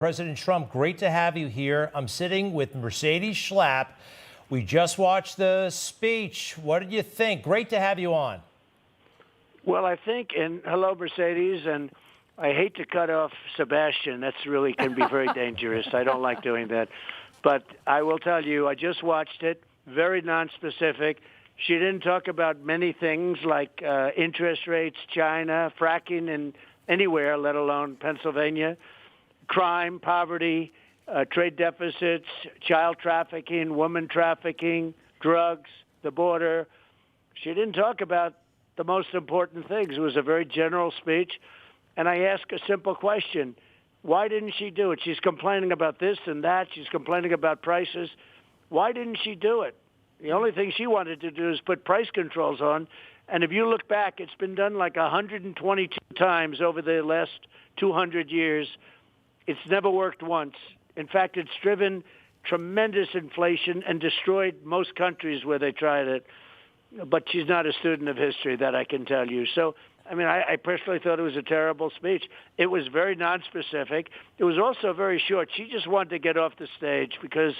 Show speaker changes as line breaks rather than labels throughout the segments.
President Trump, great to have you here. I'm sitting with Mercedes Schlapp. We just watched the speech. What did you think? Great to have you on.
Well, I think, and hello, Mercedes, and I hate to cut off Sebastian. That's really can be very dangerous. I don't like doing that. But I will tell you, I just watched it, very nonspecific. She didn't talk about many things like interest rates, China, fracking in anywhere, let alone Pennsylvania, crime, poverty, trade deficits, child trafficking, woman trafficking, drugs, the border. She didn't talk about the most important things. It was a very general speech. And I asked a simple question. Why didn't she do it? She's complaining about this and that. She's complaining about prices. Why didn't she do it? The only thing she wanted to do is put price controls on. And if you look back, it's been done like 122 times over the last 200 years. It's never worked once. In fact, it's driven tremendous inflation and destroyed most countries where they tried it. But she's not a student of history, that I can tell you. So, I mean, I personally thought it was a terrible speech. It was very nonspecific. It was also very short. She just wanted to get off the stage because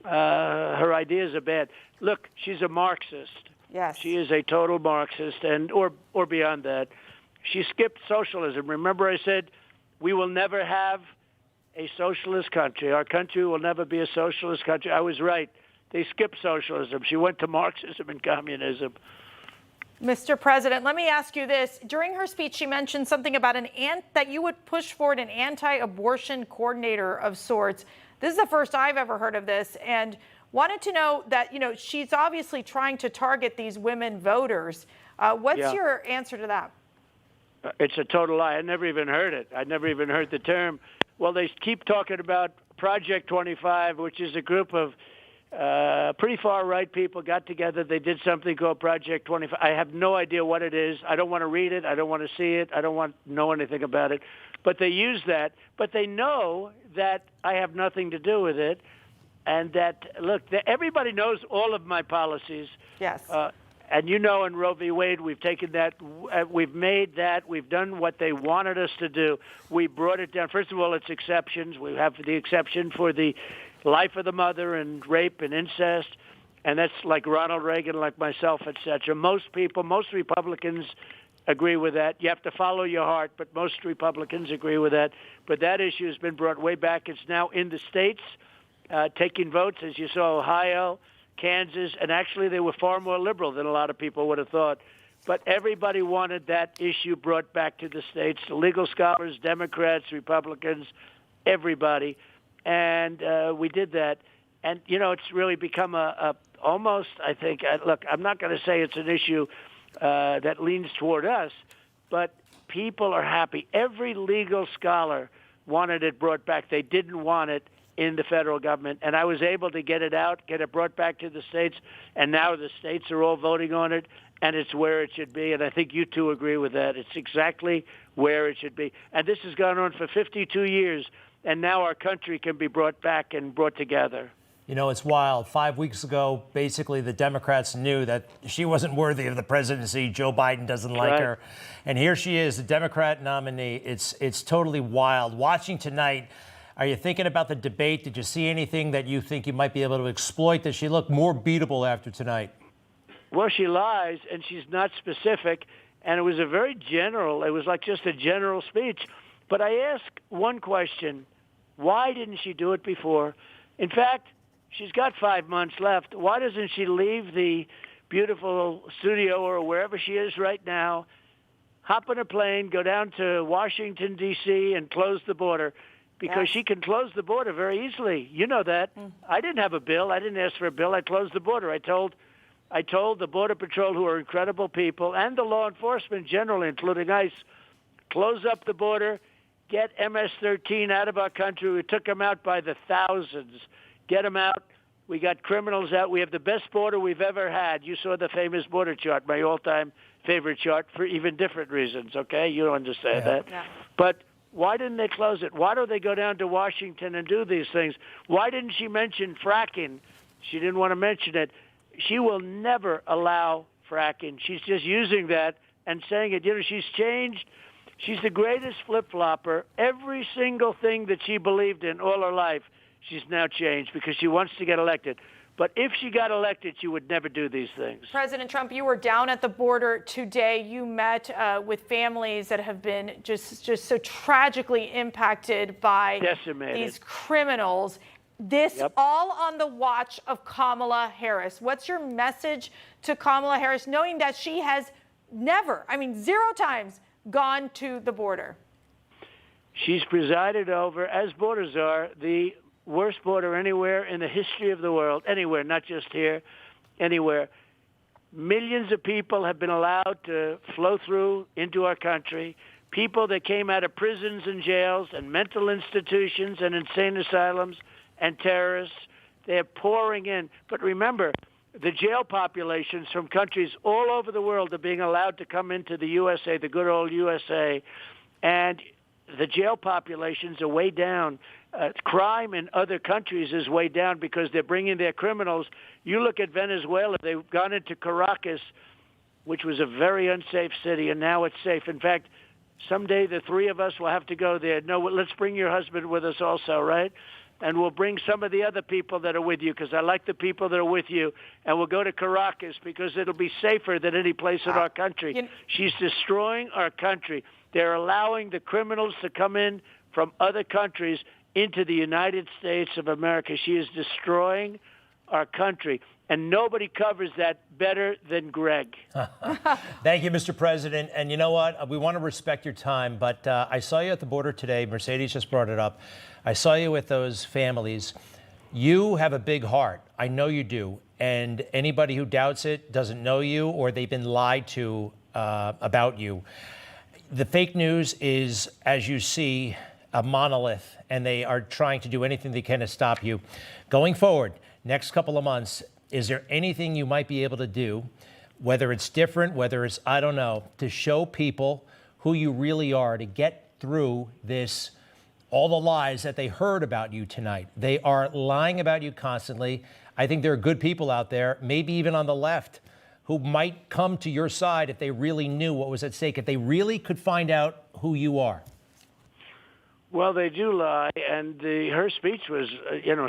her ideas are bad. Look, she's a Marxist.
Yes.
She is a total Marxist, and or beyond that. She skipped socialism. Remember I said we will never have a socialist country. Our country will never be a socialist country. I was right. They skipped socialism. She went to Marxism and communism.
Mr. President, let me ask you this. During her speech, she mentioned something about that you would push forward an anti-abortion coordinator of sorts. This is the first I've ever heard of this, and wanted to know that, she's obviously trying to target these women voters. What's your answer to that?
It's a total lie. I never even heard it. I never even heard the term. Well, they keep talking about Project 25, which is a group of pretty far-right people got together. They did something called Project 25. I have no idea what it is. I don't want to read it. I don't want to see it. I don't want to know anything about it. But they use that. But they know that I have nothing to do with it. And that, look, everybody knows all of my policies.
Yes.
And in Roe v. Wade, we've taken that, we've made that, we've done what they wanted us to do. We brought it down. First of all, it's exceptions. We have the exception for the life of the mother and rape and incest, and that's like Ronald Reagan, like myself, etc. Most Republicans agree with that. You have to follow your heart, but most Republicans agree with that. But that issue has been brought way back. It's now in the states, taking votes, as you saw, Ohio, Kansas, and actually they were far more liberal than a lot of people would have thought. But everybody wanted that issue brought back to the states, the legal scholars, Democrats, Republicans, everybody. And we did that. And, it's really become almost, I think, look, I'm not going to say it's an issue that leans toward us, but people are happy. Every legal scholar wanted it brought back. They didn't want it in the federal government. And I was able to get it out, get it brought back to the states, and now the states are all voting on it, and it's where it should be. And I think you two agree with that. It's exactly where it should be. And this has gone on for 52 years. And now our country can be brought back and brought together.
It's wild. 5 weeks ago, basically, the Democrats knew that she wasn't worthy of the presidency. Joe Biden doesn't like her. And here she is, the Democrat nominee. It's totally wild. Watching tonight, are you thinking about the debate? Did you see anything that you think you might be able to exploit? Does she look more beatable after tonight?
Well, she lies, and she's not specific. And it was a very general, it was like just a general speech. But I ask one question. Why didn't she do it before? In fact, she's got 5 months left. Why doesn't she leave the beautiful studio or wherever she is right now, hop on a plane, go down to Washington, D.C., and close the border? Because she can close the border very easily. You know that. I didn't have a bill. I didn't ask for a bill. I closed the border. I told the Border Patrol, who are incredible people, and the law enforcement generally, including ICE, close up the border. Get MS-13 out of our country. We took them out by the thousands. Get them out. We got criminals out. We have the best border we've ever had. You saw the famous border chart, my all-time favorite chart, for even different reasons, okay? You understand that. Yeah. But why didn't they close it? Why don't they go down to Washington and do these things? Why didn't she mention fracking? She didn't want to mention it. She will never allow fracking. She's just using that and saying it. She's changed. She's the greatest flip-flopper. Every single thing that she believed in all her life, she's now changed because she wants to get elected. But if she got elected, she would never do these things.
President Trump, you were down at the border today. You met with families that have been just so tragically impacted by these criminals. This all on the watch of Kamala Harris. What's your message to Kamala Harris, knowing that she has never, 0 times, gone to the border?
She's presided over, as borders are, the worst border anywhere in the history of the world, anywhere, not just here, anywhere. Millions of people have been allowed to flow through into our country, people that came out of prisons and jails and mental institutions and insane asylums and terrorists. They're pouring in. But remember, the jail populations from countries all over the world are being allowed to come into the USA, the good old USA, and the jail populations are way down. Crime in other countries is way down because they're bringing their criminals. You look at Venezuela, they've gone into Caracas, which was a very unsafe city, and now it's safe. In fact, someday the three of us will have to go there. No, let's bring your husband with us also, right? And we'll bring some of the other people that are with you because I like the people that are with you. And we'll go to Caracas because it'll be safer than any place in our country. She's destroying our country. They're allowing the criminals to come in from other countries into the United States of America. She is destroying our country. And nobody covers that better than Greg.
Thank you, Mr. President. And you know what? We want to respect your time, but I saw you at the border today. Mercedes just brought it up. I saw you with those families. You have a big heart. I know you do. And anybody who doubts it doesn't know you or they've been lied to about you. The fake news is, as you see, a monolith, and they are trying to do anything they can to stop you. Going forward, next couple of months, is there anything you might be able to do, whether it's different, whether it's, I don't know, to show people who you really are, to get through this, all the lies that they heard about you tonight? They are lying about you constantly. I think there are good people out there, maybe even on the left, who might come to your side if they really knew what was at stake, if they really could find out who you are.
Well, they do lie, and her speech was,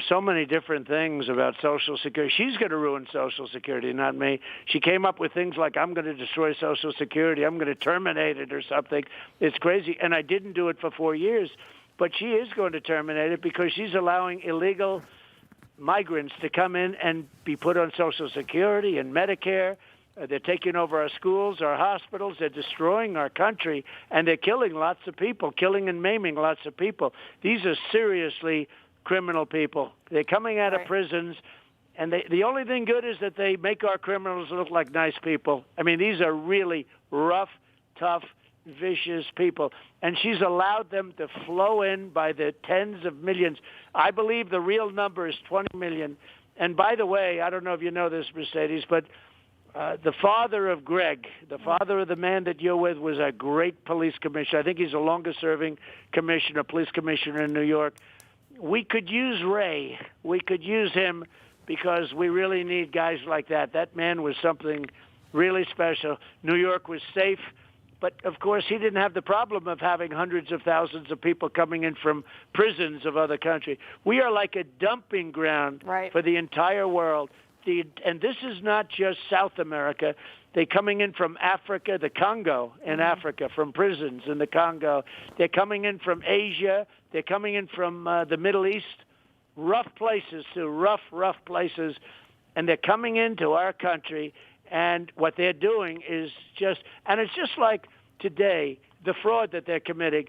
so many different things about Social Security. She's going to ruin Social Security, not me. She came up with things like, I'm going to destroy Social Security, I'm going to terminate it or something. It's crazy, and I didn't do it for 4 years, but she is going to terminate it because she's allowing illegal migrants to come in and be put on Social Security and Medicare. They're taking over our schools, our hospitals. They're destroying our country, and they're killing lots of people, killing and maiming lots of people. These are seriously criminal people. They're coming out of prisons, and the only thing good is that they make our criminals look like nice people. I mean, these are really rough, tough, vicious people, and she's allowed them to flow in by the tens of millions. I believe the real number is 20 million. And by the way, I don't know if you know this, Mercedes, but the father of Greg, the father of the man that you're with, was a great police commissioner. I think he's the longest-serving police commissioner in New York. We could use Ray. We could use him because we really need guys like that. That man was something really special. New York was safe, but, of course, he didn't have the problem of having hundreds of thousands of people coming in from prisons of other countries. We are like a dumping ground for the entire world. And this is not just South America. They're coming in from Africa, the Congo in Africa, from prisons in the Congo. They're coming in from Asia. They're coming in from the Middle East. Rough places, too, rough places. And they're coming into our country. And what they're doing is and it's just like today, the fraud that they're committing.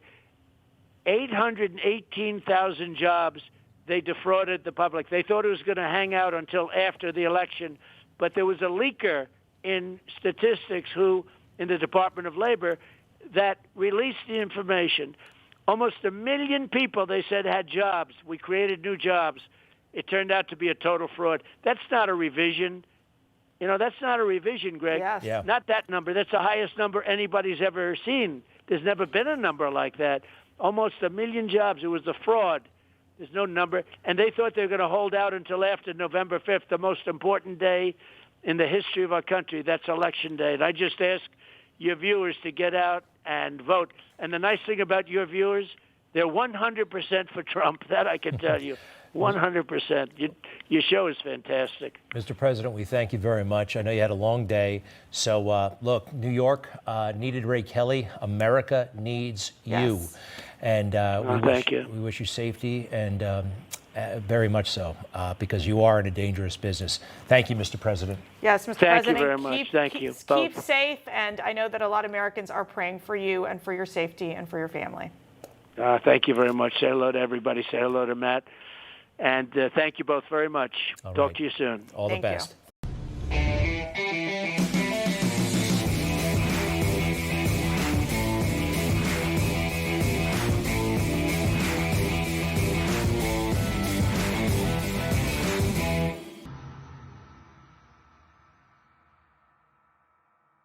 818,000 jobs. They defrauded the public. They thought it was going to hang out until after the election. But there was a leaker in statistics in the Department of Labor that released the information. Almost 1 million people, they said, had jobs. We created new jobs. It turned out to be a total fraud. That's not a revision. That's not a revision, Greg.
Yes.
Yeah.
Not that number. That's the highest number anybody's ever seen. There's never been a number like that. Almost 1 million jobs. It was a fraud. There's no number. And they thought they were going to hold out until after November 5th, the most important day in the history of our country. That's Election Day. And I just ask your viewers to get out and vote. And the nice thing about your viewers, they're 100% for Trump. That I can tell you. 100%. Your show is fantastic.
Mr. President, we thank you very much. I know you had a long day. So, look, New York needed Ray Kelly. America needs you.
Yes.
And we wish you safety, and very much so, because you are in a dangerous business. Thank you, Mr. President.
Yes, Mr.
Thank
President.
you very much. Thank you.
Keep safe, and I know that a lot of Americans are praying for you and for your safety and for your family.
Thank you very much. Say hello to everybody. Say hello to Matt. And thank you both very much. Talk to you soon.
All the best.
You.